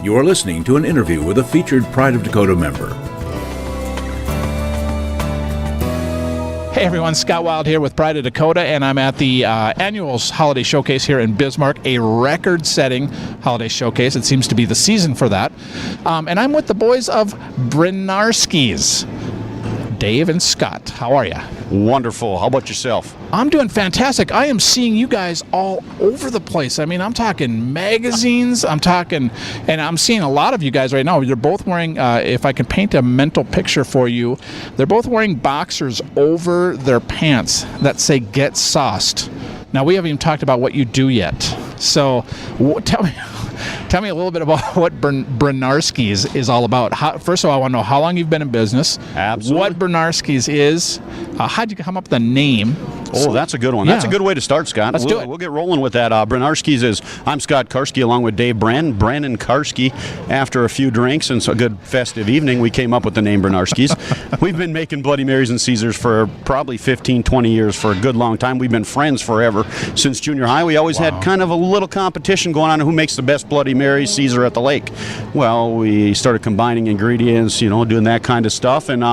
You are listening to an interview with a featured Pride of Dakota member. Hey everyone, Scott Wild here with Pride of Dakota, and I'm at the annual holiday showcase here in Bismarck, a record-setting holiday showcase. It seems to be the season for that. And I'm with the boys of Brenarsky's. Dave and Scott, how are you? Wonderful. How about yourself? I'm doing fantastic. I am seeing you guys all over the place. I mean, I'm talking magazines, and I'm seeing a lot of you guys right now. They're both wearing, if I can paint a mental picture for you, they're both wearing boxers over their pants that say "Get Sauced." Now, we haven't even talked about what you do yet. So, tell me a little bit about what Brenarsky's is all about. First of all, I want to know how long you've been in business. Absolutely. What Brenarsky's is. How'd you come up with the name? Oh, that's a good one. Yeah. That's a good way to start, Scott. Let's do it. We'll get rolling with that. Brenarsky's is, I'm Scott Karski along with Dave Brandon Karski. After a few drinks and a good festive evening, we came up with the name Brenarsky's. We've been making Bloody Marys and Caesars for probably 15, 20 years, for a good long time. We've been friends forever. Since junior high, we always had kind of a little competition going on who makes the best Bloody Mary Caesar at the lake. Well, we started combining ingredients, doing that kind of stuff, and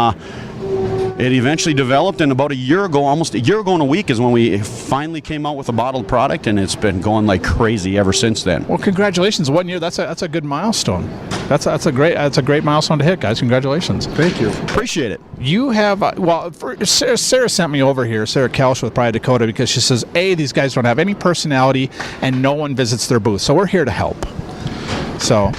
it eventually developed, and about almost a year ago in a week is when we finally came out with a bottled product, and it's been going like crazy ever since then. Well, congratulations! 1 year. That's a good milestone. That's a great milestone to hit, guys. Congratulations! Thank you. Appreciate it. You have Sarah sent me over here, Sarah Kelsch with Pride of Dakota, because she says, these guys don't have any personality, and no one visits their booth, so we're here to help. So,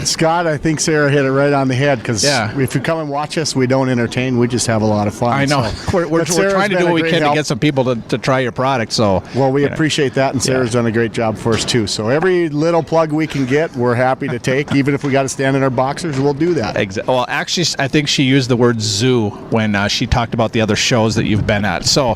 Scott, I think Sarah hit it right on the head, because if you come and watch us, we don't entertain, we just have a lot of fun. I know. So. We're trying to do what we can to get some people to try your product. So, well, we appreciate that, and Sarah's done a great job for us too. So every little plug we can get, we're happy to take. Even if we got to stand in our boxers, we'll do that. Well, actually, I think she used the word zoo when she talked about the other shows that you've been at. So,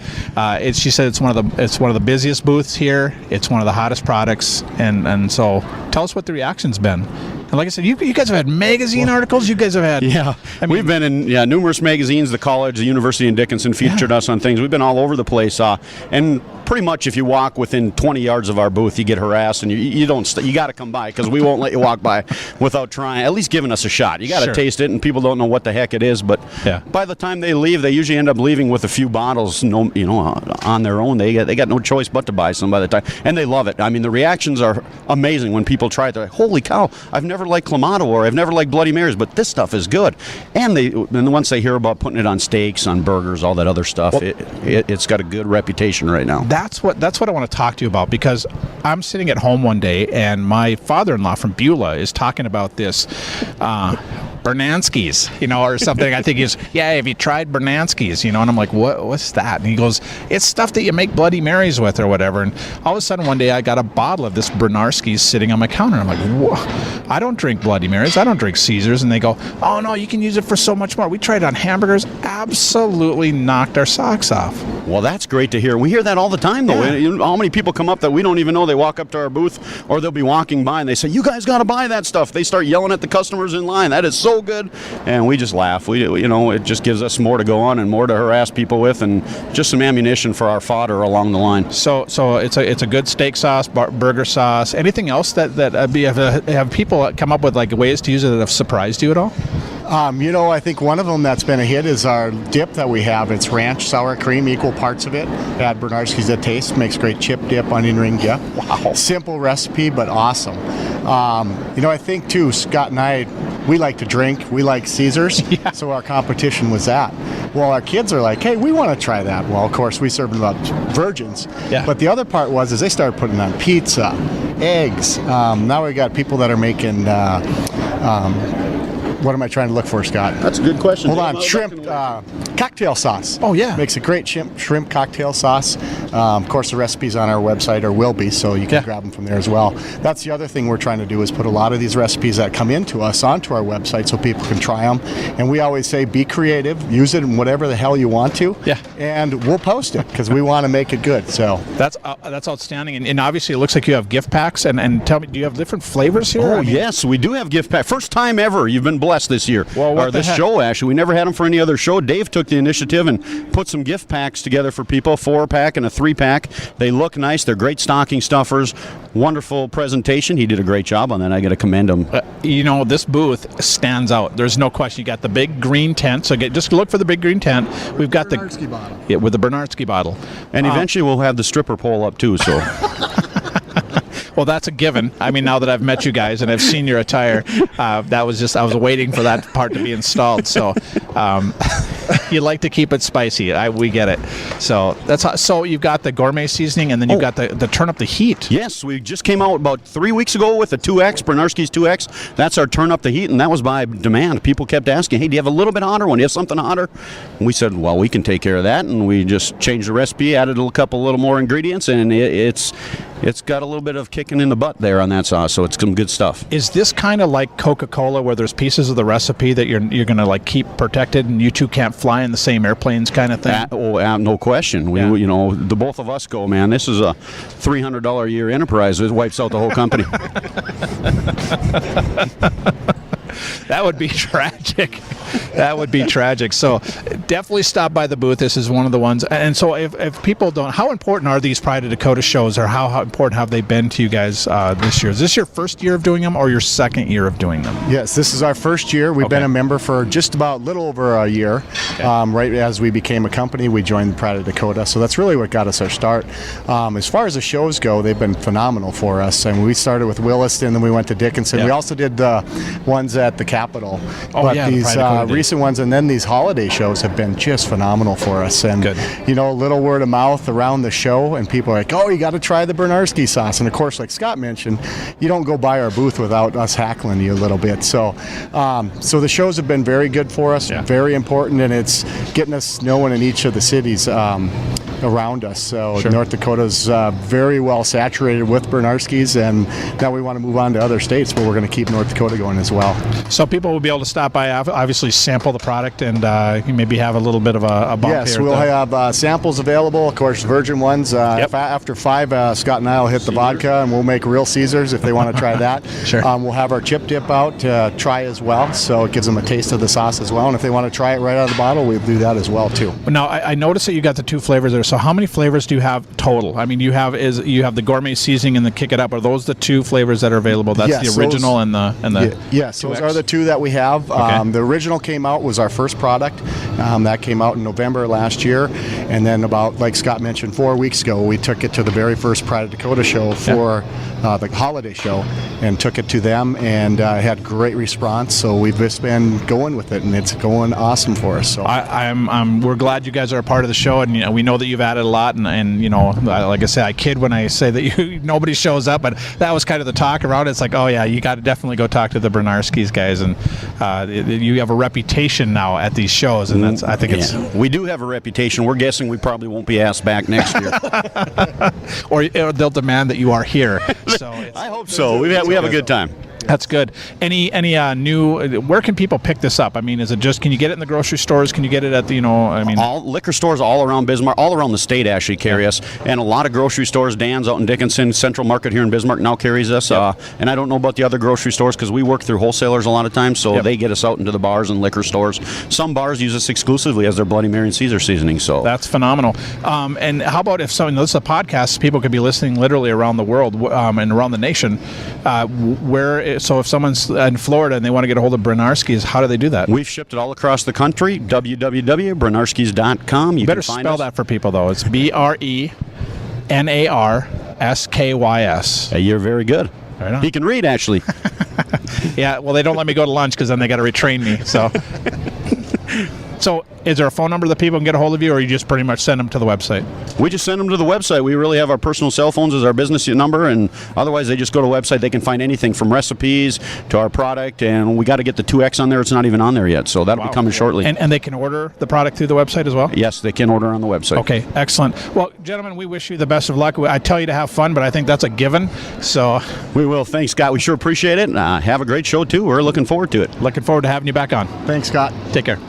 she said it's one of the busiest booths here. It's one of the hottest products, and so tell us what the reaction's been. And like I said, you guys have had magazine articles. You guys have had we've been in numerous magazines. The college, the University in Dickinson featured us on things. We've been all over the place, and pretty much if you walk within 20 yards of our booth, you get harassed, and you got to come by, because we won't let you walk by without trying, at least giving us a shot. You got to taste it, and people don't know what the heck it is, but by the time they leave, they usually end up leaving with a few bottles, on their own. They got no choice but to buy some by the time, and they love it. I mean, the reactions are amazing when people try it. They're like, holy cow, I've never liked Clamato, or I've never liked Bloody Marys, but this stuff is good. And once they hear about putting it on steaks, on burgers, all that other stuff, it's got a good reputation right now. That's what I want to talk to you about, because I'm sitting at home one day and my father-in-law from Beulah is talking about this Brenarsky's, or something. I think he's, have you tried Brenarsky's, and I'm like, what's that? And he goes, it's stuff that you make Bloody Marys with or whatever. And all of a sudden one day I got a bottle of this Brenarsky's sitting on my counter. I'm like, whoa, I don't drink Bloody Marys. I don't drink Caesars. And they go, oh no, you can use it for so much more. We tried it on hamburgers, absolutely knocked our socks off. Well, that's great to hear. We hear that all the time, though. Yeah. How many people come up that we don't even know? They walk up to our booth, or they'll be walking by, and they say, you guys got to buy that stuff. They start yelling at the customers in line. That is so good. And we just laugh. It just gives us more to go on and more to harass people with, and just some ammunition for our fodder along the line. So it's a good steak sauce, burger sauce. Anything else that have people come up with like ways to use it that have surprised you at all? I think one of them that's been a hit is our dip that we have. It's ranch, sour cream, equal parts of it. Add Brenarsky's at taste. Makes great chip dip, onion ring dip. Wow. Simple recipe, but awesome. I think, too, Scott and I, we like to drink. We like Caesars. Yeah. So our competition was that. Well, our kids are like, hey, we want to try that. Well, of course, we served them up virgins. Yeah. But the other part is they started putting on pizza, eggs. Now we got people that are making... what am I trying to look for, Scott? That's a good question. Hold on. Shrimp cocktail sauce. Oh, yeah. Makes a great shrimp cocktail sauce. Of course, the recipe's on our website, or will be, so you can grab them from there as well. That's the other thing we're trying to do, is put a lot of these recipes that come into us onto our website so people can try them. And we always say, be creative. Use it in whatever the hell you want to. Yeah. And we'll post it, because we want to make it good. So that's outstanding. And obviously, it looks like you have gift packs. And tell me, do you have different flavors here? Oh, yes, we do have gift packs. First time ever. You've been blessed this year. Well, what or the this heck? show, actually. We never had them for any other show. Dave took the initiative and put some gift packs together for people, 4-pack and a 3-pack. They look nice. They're great stocking stuffers. Wonderful presentation. He did a great job on that. I got to commend him. This booth stands out. There's no question. You got the big green tent. So just look for the big green tent. We've got Brenarsky bottle. Yeah, with the Brenarsky bottle. And eventually we'll have the stripper pole up too. So. Well, that's a given. I mean, now that I've met you guys and I've seen your attire, I was waiting for that part to be installed. So, you like to keep it spicy. We get it. So so you've got the gourmet seasoning, and then you've got the turn up the heat. Yes, we just came out about 3 weeks ago with a 2X, Brenarsky's 2X. That's our turn up the heat, and that was by demand. People kept asking, hey, do you have a little bit hotter one? Do you have something hotter? And we said, well, we can take care of that, and we just changed the recipe, added a little more ingredients, and it's got a little bit of kicking in the butt there on that sauce, so it's some good stuff. Is this kind of like Coca-Cola, where there's pieces of the recipe that you're going to like keep protected, and you two can't fly in the same airplanes, kind of thing? No question. Yeah. The both of us go, man. This is a $300 a year enterprise. It wipes out the whole company. That would be tragic. That would be tragic. So definitely stop by the booth. This is one of the ones. And so if people don't, how important are these Pride of Dakota shows, or how important have they been to you guys this year? Is this your first year of doing them, or your second year of doing them? Yes, this is our first year. We've been a member for just about a little over a year. Okay. Right as we became a company, we joined Pride of Dakota. So that's really what got us our start. As far as the shows go, they've been phenomenal for us. And we started with Williston, then we went to Dickinson. Yeah. We also did ones at the Capitol. Oh, but yeah, the these Pride of Dakota recent ones, and then these holiday shows have been just phenomenal for us. And Good. a little word of mouth around the show, and people are like, oh, you got to try the Brenarsky sauce. And of course, like Scott mentioned, you don't go by our booth without us hackling you a little bit. So the shows have been very good for us, very important, and it's getting us known in each of the cities around us. So Sure. North Dakota's very well saturated with Brenarsky's, and now we want to move on to other states, but we're going to keep North Dakota going as well. So people will be able to stop by, obviously sample the product, and maybe have a little bit of a bump Yes, here. we'll have samples available, of course, virgin ones. After 5, Scott and I will hit the vodka, and we'll make real Caesars if they want to try that. Sure. We'll have our chip dip out to try as well, so it gives them a taste of the sauce as well. And if they want to try it right out of the bottle, we'll do that as well, too. Now, I noticed that you got the 2 flavors there. So how many flavors do you have total? I mean, you have the gourmet seasoning and the Kick It Up. Are those the 2 flavors that are available? That's Yes, the original and the yes, those 2X? are the 2 that we have. Okay. The original came out, was our first product. That came out in November last year. And then about, like Scott mentioned, 4 weeks ago, we took it to the very first Pride of Dakota show for the holiday show, and took it to them, and had great response. So we've just been going with it, and it's going awesome for us. So we're glad you guys are a part of the show, and we know that you've added a lot. And like I say, I kid when I say that nobody shows up, but that was kind of the talk around it. It's like, oh yeah, you got to definitely go talk to the Brenarsky's guys, and you have a reputation now at these shows, and I think it's. We do have a reputation. We're guessing we probably won't be asked back next year. or they'll demand that you are here. So I hope so. We have a good time. That's good. Any new? Where can people pick this up? I mean, is it just? Can you get it in the grocery stores? Can you get it at the? All liquor stores all around Bismarck, all around the state actually carry us, and a lot of grocery stores. Dan's out in Dickinson, Central Market here in Bismarck now carries us. Yep. And I don't know about the other grocery stores because we work through wholesalers a lot of times, so they get us out into the bars and liquor stores. Some bars use us exclusively as their Bloody Mary and Caesar seasoning. So that's phenomenal. And how about if someone listens to podcasts, people could be listening literally around the world and around the nation. So if someone's in Florida and they want to get a hold of Brenarsky's, how do they do that? We've shipped it all across the country. www.brenarskys.com. You better spell that for people, though. It's BRENARSKYS. Hey, you're very good. Right on. He can read, actually. Yeah, well, they don't let me go to lunch because then they got to retrain me. So is there a phone number that people can get a hold of you, or you just pretty much send them to the website? We just send them to the website. We really have our personal cell phones as our business number, and otherwise they just go to the website. They can find anything from recipes to our product, and we got to get the 2X on there. It's not even on there yet, so that'll be coming shortly. And they can order the product through the website as well? Yes, they can order on the website. Okay, excellent. Well, gentlemen, we wish you the best of luck. I tell you to have fun, but I think that's a given. So we will. Thanks, Scott. We sure appreciate it. Have a great show, too. We're looking forward to it. Looking forward to having you back on. Thanks, Scott. Take care.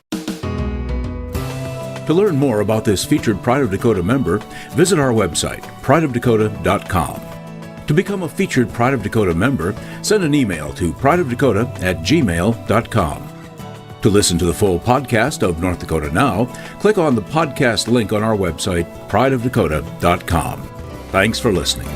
To learn more about this featured Pride of Dakota member, visit our website, prideofdakota.com. To become a featured Pride of Dakota member, send an email to prideofdakota@gmail.com. To listen to the full podcast of North Dakota Now, click on the podcast link on our website, prideofdakota.com. Thanks for listening.